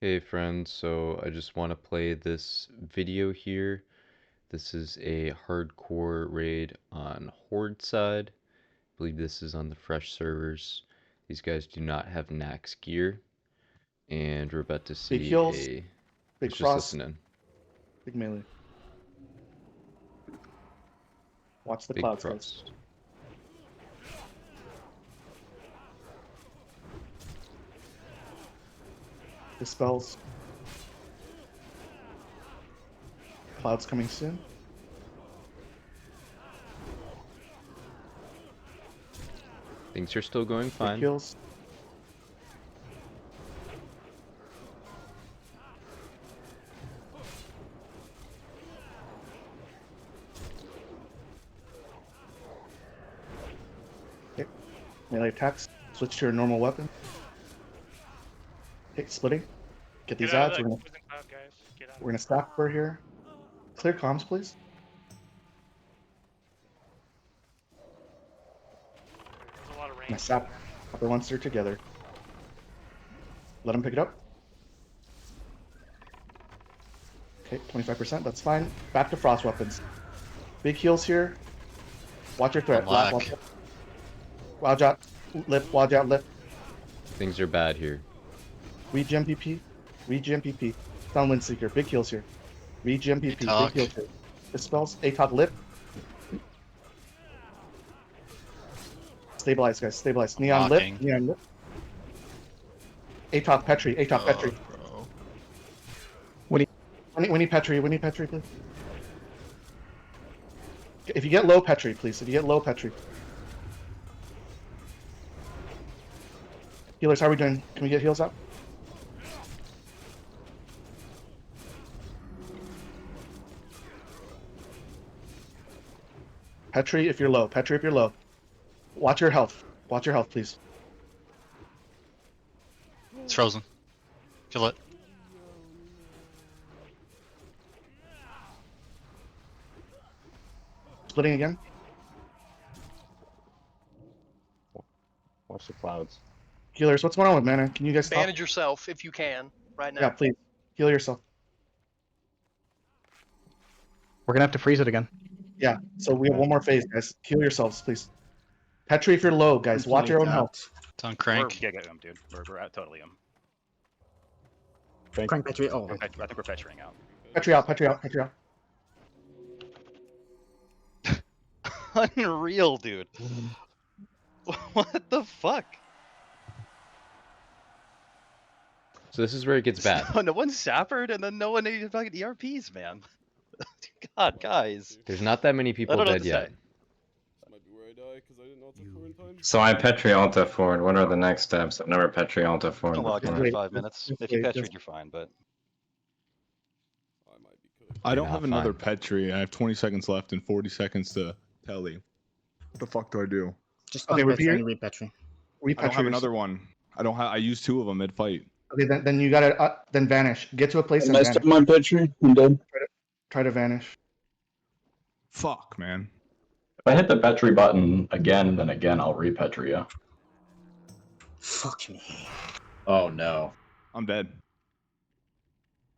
Hey friends, so I just want to play this video here. This is a hardcore raid on Horde side. I believe this is on the fresh servers. These guys do not have Nax gear, and we're about to Big see heals, a... big Let's just frost, listen in. big melee. Watch the Big clouds, guys. Frost. Dispels. Clouds coming soon. Things are still going Big fine. heals. Okay. Melee attacks. Switch to your normal weapon. Okay, splitting. Get these out of ads. that We're gonna closing cloud, guys. Get out. we're gonna stack for here. Clear comms, please. There's a lot of Gonna range. sap. Upper once they're together. Let them pick it up. Okay, 25%. That's fine. Back to frost weapons. Big heals here. Watch your threat. Black. Watch out. Lip. Watch out. Lip. Things are bad here. Regen PP. Regen PP. Sound Windseeker. Big heals here. Regen PP. Big ATOC. heals here. Dispels. ATOC lip. Stabilize, guys. Stabilize. Neon Blocking. lip. Neon lip. ATOC Petri. ATOC Petri. Bro. Winnie Petri. Winnie Petri, please. If you get low Petri, please. If you get low Petri. Healers, how are we doing? Can we get heals up? Petri, if you're low. Petri, if you're low. Watch your health. Watch your health, please. It's frozen. Kill it. Splitting again. Watch the clouds. Healers, what's going on with mana? Can you guys stop? Manage yourself if you can right now. Yeah, please. Heal yourself. We're gonna have to freeze it again. Yeah, so we have one more phase, guys. Heal yourselves, please. Petri, if you're low, guys, watch your own health. It's on We're crank. giga him, dude. We're at totally him. Crank Petri. Oh, I think we're peturing out. Petri out, Petri out, Petri out. Unreal, dude. What the fuck? So this is where it gets bad. No one sappered and then no one even fucking ERPs, man. God, guys. There's not that many people know what dead to yet. say. Might be where I die because I didn't alter 4 in time. So I Petri Alta forward. What are the next steps? I've never Petri Alta forward I'll log in before. in 5 minutes. If you petried, you're fine, but I might be cooking. I don't You're have not another fine. Petri. I have 20 seconds left and 40 seconds to Telly. What the fuck do I do? just Okay, unpetri repeat. and re-petri. We I don't have Petri another one. I don't have. I used 2 of them mid fight. Okay, then you gotta then vanish. Get to a place I and messed vanish. up my Petri. I'm dead. Try to vanish. Fuck, man. If I hit the Petri button again, then again I'll re-Petri you. Fuck me. Oh no. I'm dead.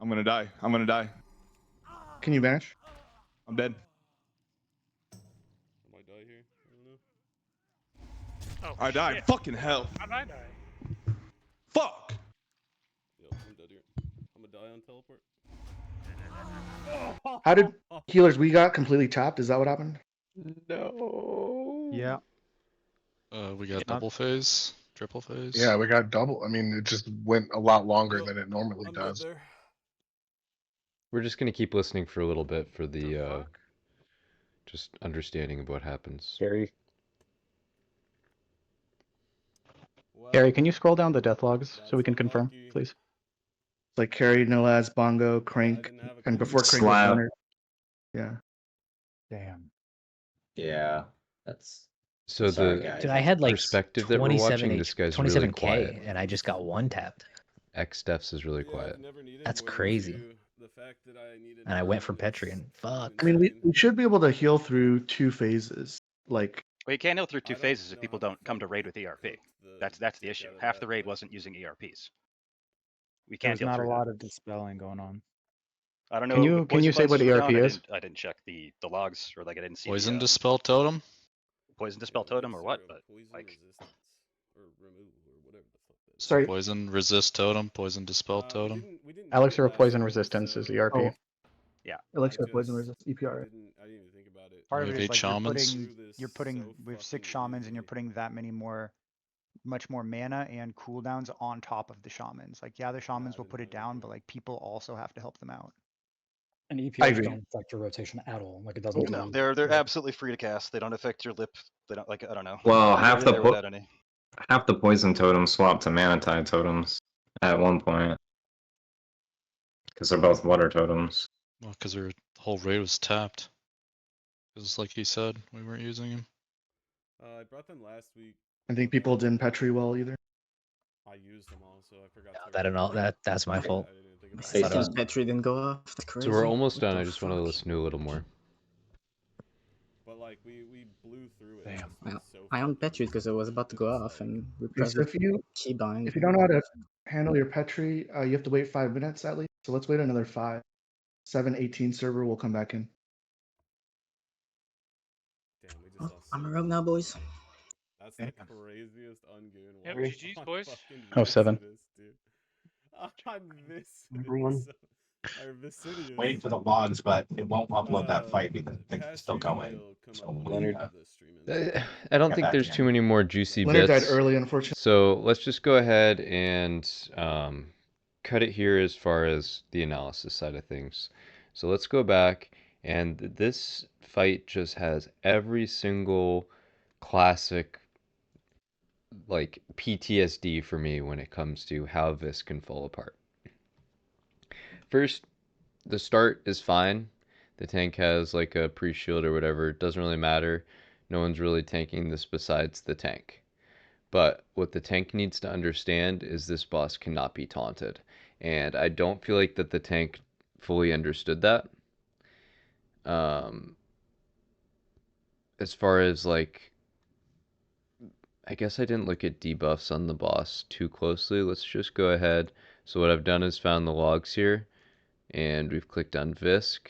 I'm gonna die. I'm gonna die. Can you vanish? I'm dead. I might die here. I don't know. Oh, I died. shit. Fucking hell. How'd I die? Fuck. Yep, I'm dead here. I'm gonna die on teleport. How did healers? We got completely chopped. Is that what happened? No. Yeah. we got double phase, triple phase. Yeah, we got double. I mean, it just went a lot longer Yep, than it normally I'm dead does. there. We're just gonna keep listening for a little bit for The the fuck? just understanding of what happens. Gary. Wow. Gary, can you scroll down the death logs so we can That's confirm, unlucky. please? Like Carry, Nolaz, Bongo, Crank, didn't have a and before Crank was Slab. Hunter. Yeah. Damn. Yeah, that's So Sorry, the guys. Dude, I had like perspective that we're watching, this guy's really 27k, quiet. and I just got one tapped, X-Defs is really Yeah, quiet. I've never needed That's more crazy. into the fact that I needed and I went for more Petri, is and fuck. I mean, we insane. should be able to heal through 2 phases. Like, Well, you can't heal through 2 I don't phases if know people how to don't come to raid with cook ERP. the That's the issue. shit out of Half the that, raid but- wasn't using ERPs. We can't There's deal not a through lot that. of dispelling going on. I don't know. Can with you poison say clouds what slow ERP down, is? I didn't check the logs, or like I didn't see Poison the dispel totem? poison dispel totem or what, but Poison like resistance or remove or whatever the fuck that is. Sorry. Poison resist totem, poison dispel totem. We didn't need it Elixir of last poison week, resistance so is ERP. Oh, yeah. elixir I poison just resist EPR. I didn't even think about it. Part of We it have is 8 like shamans. you're putting we have 6 shamans and you're putting that many more, much more mana and cooldowns on top of the shamans. Like yeah, the shamans will put it down, but like people also have to help them out. And I EPRs agree. don't affect your rotation at all. Like it doesn't do. No, they're absolutely free to cast. They don't affect your lip. They don't like I don't know. Well, You're half in the there without any. half the poison totems swap to mana tide totems at one point because they're both water totems. Well, because our whole raid was tapped. Because like he said, we weren't using him. I brought them last week. I think people didn't Petri well either. I used them all, so I forgot. That and all that's my fault. I didn't think about Say it. something. Petri didn't go off. That's crazy. So we're almost What done. the I just want to fuck? listen to a little more. But like we blew through it. Damn. I on Petri because it was about to go off and we Okay, pressed so if you keybind. if you don't know how to handle your Petri, you have to wait 5 minutes at least. So let's wait another 5. 7:18 server will come back in. Damn, we just Oh, lost I'm a so rogue now, boys. That's the craziest ungoon Yep, one. GG's, on boys. fucking Oh, 7. Viscidus, dude. On Viscidus. Everyone. Or Viscidus. Waiting for the logs, but it won't upload that fight because things are Past still usually going. will come So up we, when uh, the stream ends. I don't Get think back there's to too you. many more juicy Leonard died bits. early, unfortunately. So let's just go ahead and cut it here as far as the analysis side of things. So let's go back, and this fight just has every single classic like PTSD for me when it comes to how this can fall apart. First, the start is fine. The tank has like a pre-shield or whatever. It doesn't really matter. No one's really tanking this besides the tank. But what the tank needs to understand is this boss cannot be taunted. And I don't feel like that the tank fully understood that. As far as like, I guess I didn't look at debuffs on the boss too closely. Let's just go ahead. So what I've done is found the logs here, and we've clicked on Visc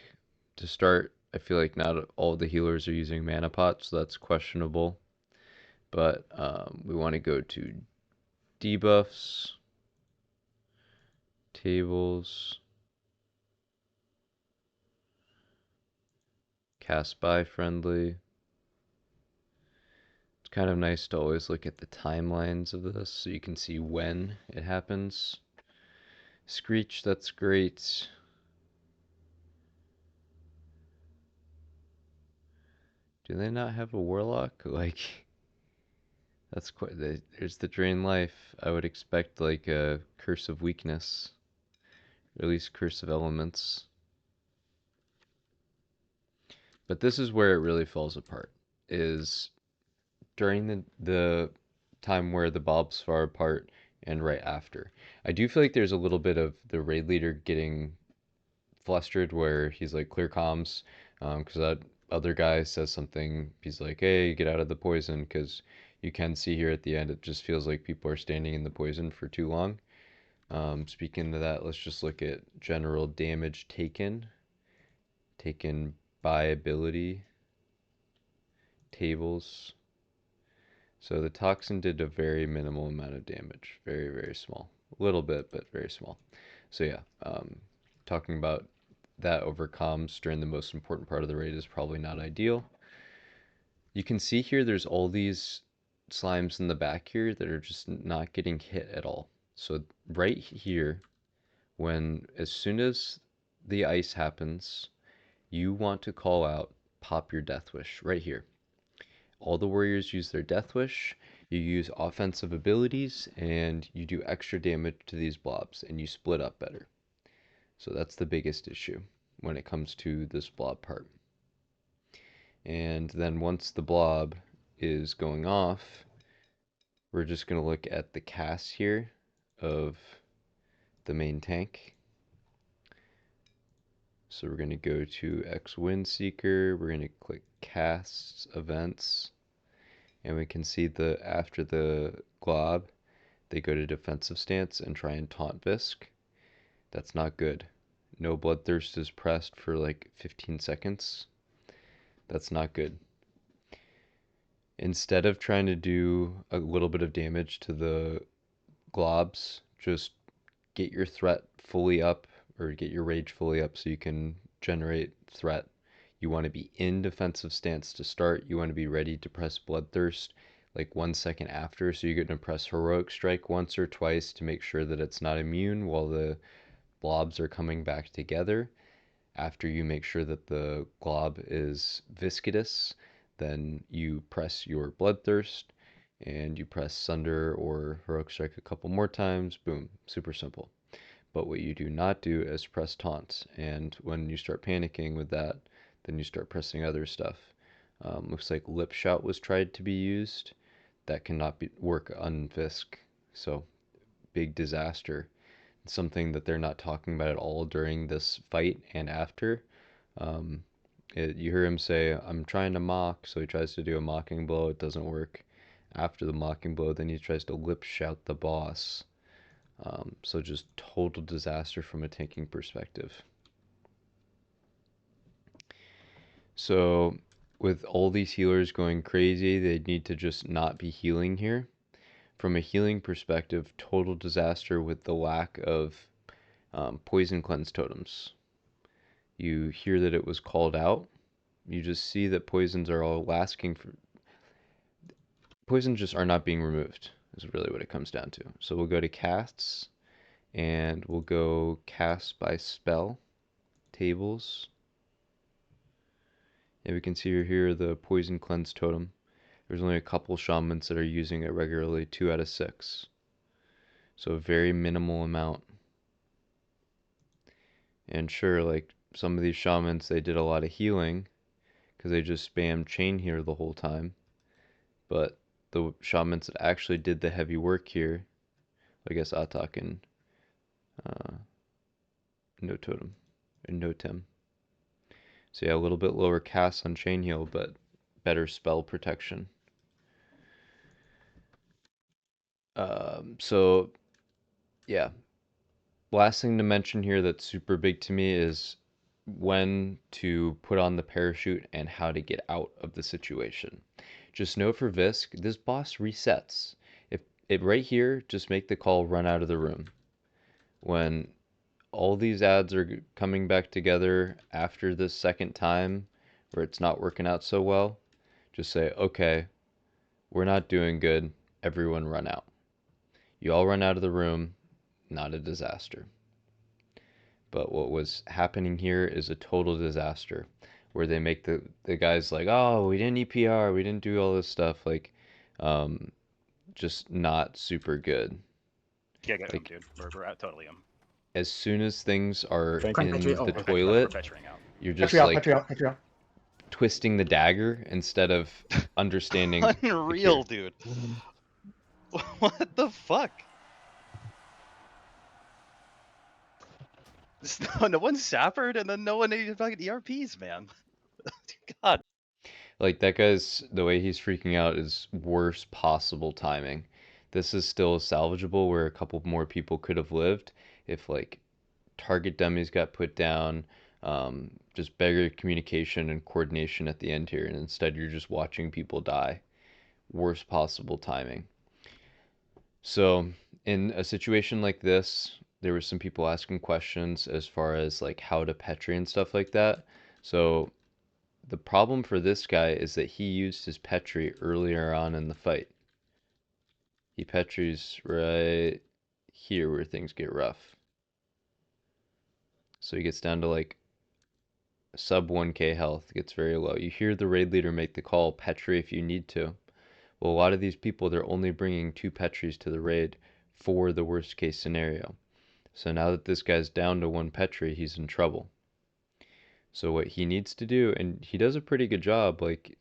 to start. I feel like not all the healers are using mana pots, so that's questionable. But we want to go to debuffs, tables, cast by friendly. It's kind of nice to always look at the timelines of this so you can see when it happens. Screech, that's great. Do they not have a warlock? Like, that's quite. There's the drain life. I would expect like a curse of weakness, or at least curse of elements. But this is where it really falls apart. Is during the time where the bobs fall apart and right after. I do feel like there's a little bit of the raid leader getting flustered where he's like clear comms, because that other guy says something. He's like, hey, get out of the poison, because you can see here at the end it just feels like people are standing in the poison for too long. Speaking of that, let's just look at general damage taken by ability tables. So the toxin did a very minimal amount of damage, very, very small, a little bit, but very small. So yeah, talking about that over comms during the most important part of the raid is probably not ideal. You can see here there's all these slimes in the back here that are just not getting hit at all. So right here, as soon as the ice happens, you want to call out, pop your death wish right here. All the warriors use their death wish. You use offensive abilities, and you do extra damage to these blobs, and you split up better. So that's the biggest issue when it comes to this blob part. And then once the blob is going off, we're just going to look at the cast here of the main tank. So we're going to go to X Windseeker, we're going to click casts events, and we can see after the glob, they go to defensive stance and try and taunt Visc. That's not good. No Bloodthirst is pressed for like 15 seconds. That's not good. Instead of trying to do a little bit of damage to the globs, just get your threat fully up or get your rage fully up so you can generate threat. You want to be in defensive stance to start. You want to be ready to press Bloodthirst like 1 second after, so you're going to press Heroic Strike once or twice to make sure that it's not immune while the blobs are coming back together. After you make sure that the glob is Viscidus, then you press your Bloodthirst and you press Sunder or Heroic Strike a couple more times. Boom, super simple. But what you do not do is press taunts, and when you start panicking with that, then you start pressing other stuff. Looks like Lip Shout was tried to be used. That cannot work on Visk, so big disaster. Something that they're not talking about at all during this fight and after. You hear him say, "I'm trying to mock," so he tries to do a mocking blow. It doesn't work. After the mocking blow, then he tries to lip shout the boss. So just total disaster from a tanking perspective. So with all these healers going crazy, they need to just not be healing here. From a healing perspective, total disaster with the lack of poison cleanse totems. You hear that it was called out. You just see that poisons are all asking for... Poisons just are not being removed, is really what it comes down to. So we'll go to casts, and we'll go cast by spell, tables. And we can see here the poison cleanse totem. There's only a couple shamans that are using it regularly, 2 out of 6. So a very minimal amount. And sure, like some of these shamans, they did a lot of healing because they just spammed chain here the whole time. But the shamans that actually did the heavy work here, I guess Atak and No Totem, and No Tem. So yeah, a little bit lower cast on chain heal, but better spell protection. So yeah, last thing to mention here that's super big to me is when to put on the parachute and how to get out of the situation. Just know for Visk, this boss resets. If it right here, just make the call, run out of the room. When all these ads are coming back together after this second time where it's not working out so well, just say, okay, we're not doing good, everyone run out. You all run out of the room, not a disaster. But what was happening here is a total disaster, where they make the guys like, oh, we didn't EPR, we didn't do all this stuff, like, just not super good. Yeah, get him, Like, dude. We're at totally him. as soon as things are in Petri- the oh. toilet, Petri out. you're just Petri out, like Petri out, Petri out. twisting the dagger instead of understanding. the Unreal, cure. dude. What the fuck? No one sappered, and then no one needed fucking ERPs, man. God. Like that guy's, the way he's freaking out is worst possible timing. This is still salvageable where a couple more people could have lived if like target dummies got put down, just better communication and coordination at the end here, and instead you're just watching people die. Worst possible timing. So in a situation like this, there were some people asking questions as far as like how to Petri and stuff like that. So the problem for this guy is that he used his Petri earlier on in the fight. He Petries right here where things get rough. So he gets down to like sub 1k health, gets very low. You hear the raid leader make the call, Petri if you need to. Well, a lot of these people, they're only bringing 2 Petries to the raid for the worst case scenario. So now that this guy's down to 1 Petri, he's in trouble. So what he needs to do, and he does a pretty good job, like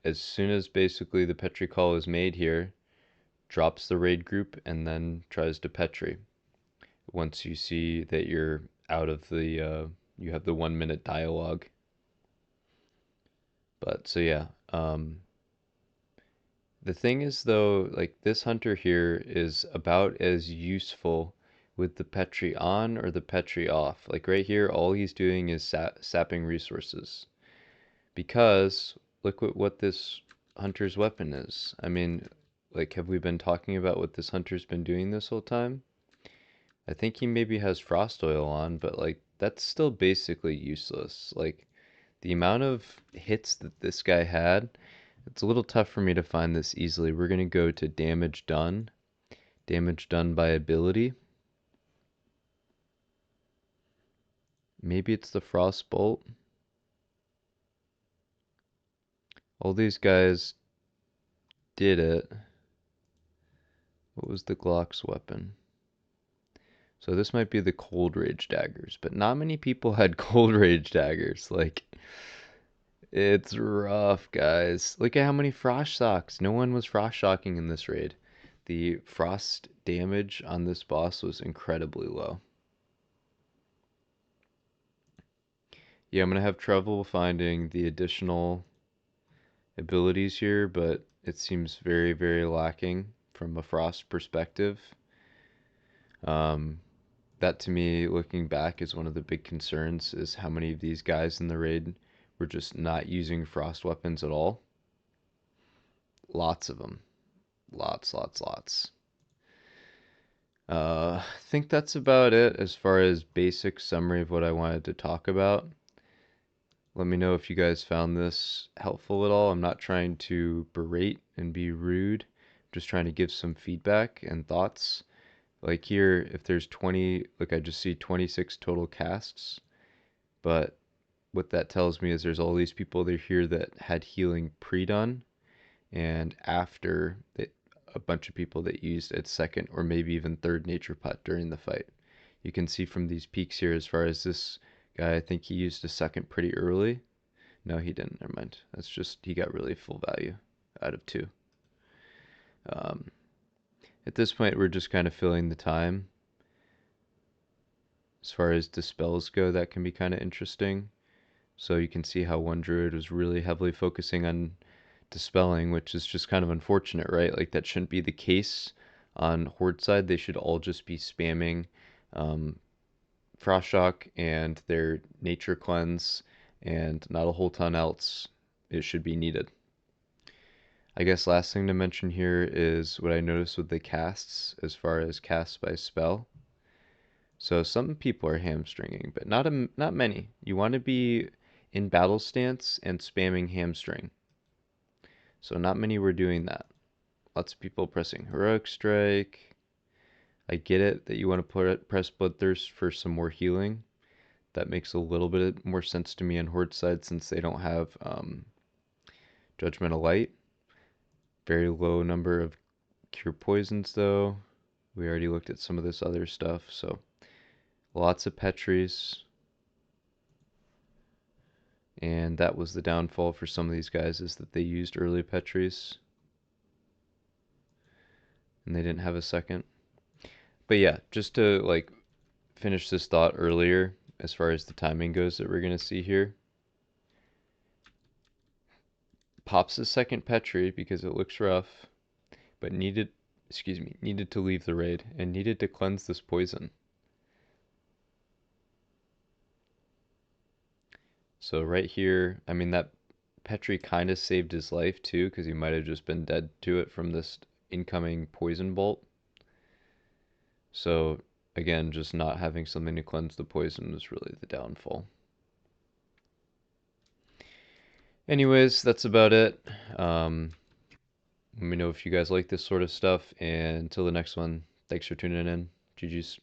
as soon as basically the Petri call is made here, drops the raid group and then tries to Petri. Once you see that you're out of the, you have the 1 minute dialogue. But so yeah, the thing is though, like this hunter here is about as useful with the Petri on or the Petri off. Like right here, all he's doing is sapping resources. Because look what this hunter's weapon is. I mean, like, have we been talking about what this hunter's been doing this whole time? I think he maybe has frost oil on, but like, that's still basically useless. Like, the amount of hits that this guy had, it's a little tough for me to find this easily. We're gonna go to damage done by ability. Maybe it's the frost bolt. All these guys did it. What was the Glock's weapon? So this might be the cold rage daggers, but not many people had cold rage daggers. Like, it's rough, guys. Look at how many frost shocks. No one was frost shocking in this raid. The frost damage on this boss was incredibly low. Yeah, I'm gonna have trouble finding the additional abilities here, but it seems very, very lacking from a frost perspective. That to me, looking back, is one of the big concerns, is how many of these guys in the raid were just not using frost weapons at all. Lots of them. Lots. I think that's about it as far as basic summary of what I wanted to talk about. Let me know if you guys found this helpful at all. I'm not trying to berate and be rude. I'm just trying to give some feedback and thoughts. Like here, if there's 20, like I just see 26 total casts, but what that tells me is there's all these people that are here that had healing pre-done, and after that, a bunch of people that used its second or maybe even third nature pot during the fight. You can see from these peaks here, as far as this guy, I think he used a second pretty early. No, he didn't. Never mind. That's just, he got really full value out of 2. At this point, we're just kind of filling the time. As far as dispels go, that can be kind of interesting. So you can see how one druid was really heavily focusing on dispelling, which is just kind of unfortunate, right? Like, that shouldn't be the case on Horde side. They should all just be spamming Frost Shock and their Nature Cleanse, and not a whole ton else it should be needed. I guess last thing to mention here is what I noticed with the casts, as far as casts by spell. So some people are hamstringing, but not many. You want to be in battle stance and spamming hamstring. So not many were doing that. Lots of people pressing Heroic Strike. I get it that you want to press Bloodthirst for some more healing. That makes a little bit more sense to me on Horde side, since they don't have Judgmental Light. Very low number of Cure Poisons though. We already looked at some of this other stuff, so lots of Petries. And that was the downfall for some of these guys, is that they used early Petries and they didn't have a second. But yeah, just to like finish this thought earlier, as far as the timing goes that we're going to see here. Pops a second Petri because it looks rough, but needed to leave the raid and needed to cleanse this poison. So right here, I mean, that Petri kind of saved his life too, because he might have just been dead to it from this incoming poison bolt. So again, just not having something to cleanse the poison was really the downfall. Anyways, that's about it. Let me know if you guys like this sort of stuff, and until the next one, thanks for tuning in. GG's.